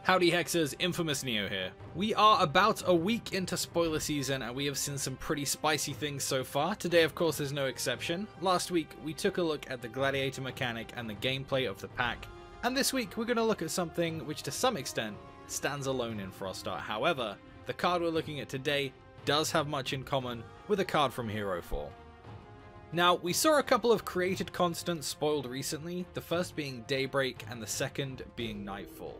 Howdy Hexers, Infamous Neo here. We are about a week into spoiler season and we have seen some pretty spicy things so far. Today of course is no exception. Last week we took a look at the gladiator mechanic and the gameplay of the pack. And this week we're going to look at something which to some extent stands alone in Frostheart. However, the card we're looking at today does have much in common with a card from Hero Fall. Now, we saw a couple of created constants spoiled recently, the first being Daybreak and the second being Nightfall.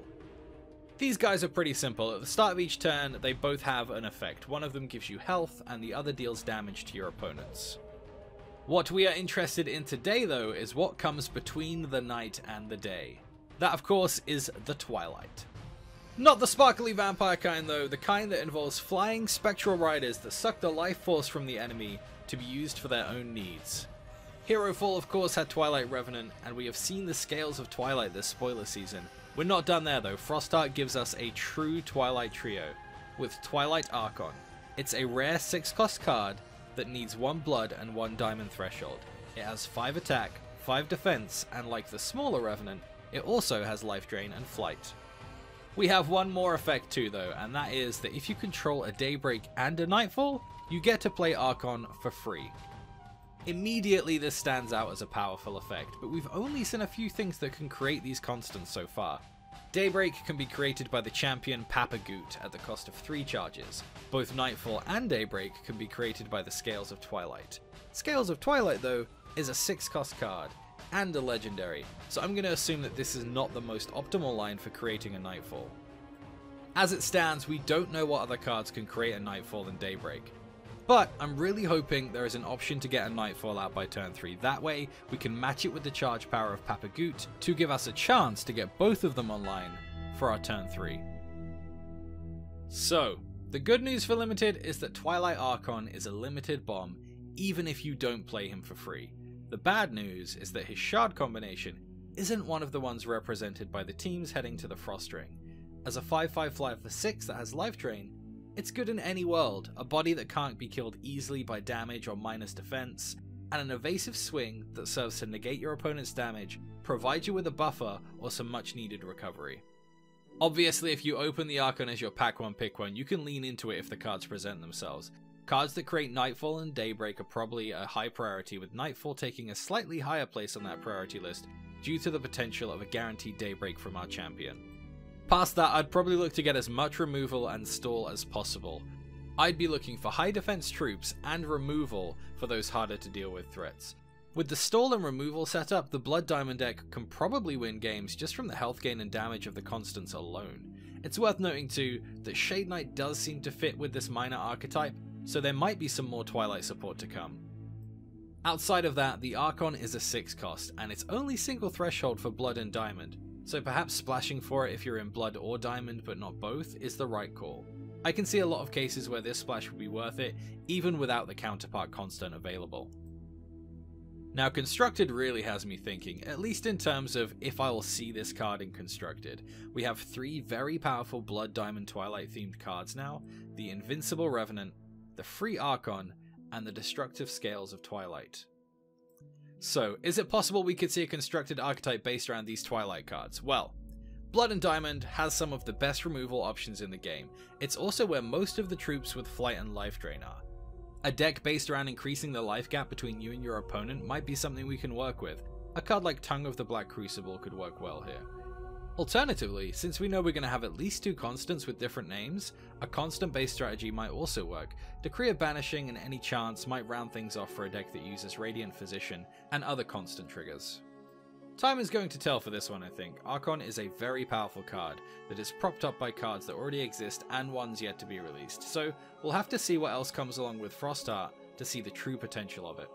These guys are pretty simple. At the start of each turn, they both have an effect. One of them gives you health, and the other deals damage to your opponents. What we are interested in today, though, is what comes between the night and the day. That, of course, is the Twilight. Not the sparkly vampire kind, though, the kind that involves flying spectral riders that suck the life force from the enemy to be used for their own needs. Hero Fall, of course, had Twilight Revenant, and we have seen the scales of Twilight this spoiler season. We're not done there though. Frostheart gives us a true Twilight trio with Twilight Archon. It's a rare 6-cost card that needs 1 blood and 1 diamond threshold. It has 5 attack, 5 defense, and like the smaller Revenant, it also has life drain and flight. We have one more effect too though, and that is that if you control a Daybreak and a Nightfall, you get to play Archon for free. Immediately this stands out as a powerful effect, but we've only seen a few things that can create these constants so far. Daybreak can be created by the champion Papagoot at the cost of 3 charges. Both Nightfall and Daybreak can be created by the Scales of Twilight. Scales of Twilight though is a 6-cost card and a legendary, so I'm going to assume that this is not the most optimal line for creating a Nightfall. As it stands, we don't know what other cards can create a Nightfall than Daybreak. But I'm really hoping there is an option to get a Nightfall out by turn 3. That way, we can match it with the charge power of Papagoot to give us a chance to get both of them online for our turn 3. So, the good news for Limited is that Twilight Archon is a limited bomb, even if you don't play him for free. The bad news is that his shard combination isn't one of the ones represented by the teams heading to the Frost Ring. As a 5/5 flyer for 6 that has life drain, it's good in any world, a body that can't be killed easily by damage or minus defense, and an evasive swing that serves to negate your opponent's damage, provide you with a buffer or some much needed recovery. Obviously, if you open the Archon as your pack one pick one, you can lean into it if the cards present themselves. Cards that create Nightfall and Daybreak are probably a high priority, with Nightfall taking a slightly higher place on that priority list due to the potential of a guaranteed Daybreak from our champion. Past that, I'd probably look to get as much removal and stall as possible. I'd be looking for high defense troops and removal for those harder to deal with threats. With the stall and removal setup, the Blood Diamond deck can probably win games just from the health gain and damage of the constants alone. It's worth noting too that Shade Knight does seem to fit with this minor archetype, so there might be some more Twilight support to come. Outside of that, the Archon is a 6-cost, and it's only single threshold for Blood and Diamond. So perhaps splashing for it if you're in Blood or Diamond but not both is the right call. I can see a lot of cases where this splash would be worth it, even without the counterpart constant available. Now Constructed really has me thinking, at least in terms of if I will see this card in Constructed. We have 3 very powerful Blood Diamond Twilight themed cards now, the Invincible Revenant, the Free Archon, and the Destructive Scales of Twilight. So, is it possible we could see a constructed archetype based around these Twilight cards? Well, Blood and Diamond has some of the best removal options in the game. It's also where most of the troops with flight and life drain are. A deck based around increasing the life gap between you and your opponent might be something we can work with. A card like Tongue of the Black Crucible could work well here. Alternatively, since we know we're going to have at least 2 constants with different names, a constant based strategy might also work. Decree of Banishing and Any Chance might round things off for a deck that uses Radiant Physician and other constant triggers. Time is going to tell for this one, I think. Archon is a very powerful card that is propped up by cards that already exist and ones yet to be released, so we'll have to see what else comes along with Frostheart to see the true potential of it.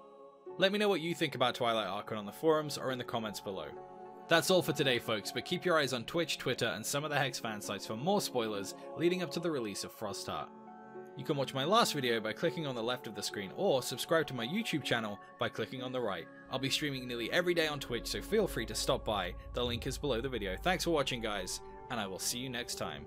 Let me know what you think about Twilight Archon on the forums or in the comments below. That's all for today folks, but keep your eyes on Twitch, Twitter, and some of the HEX fan sites for more spoilers leading up to the release of Frostheart. You can watch my last video by clicking on the left of the screen, or subscribe to my YouTube channel by clicking on the right. I'll be streaming nearly every day on Twitch, so feel free to stop by. The link is below the video. Thanks for watching guys, and I will see you next time.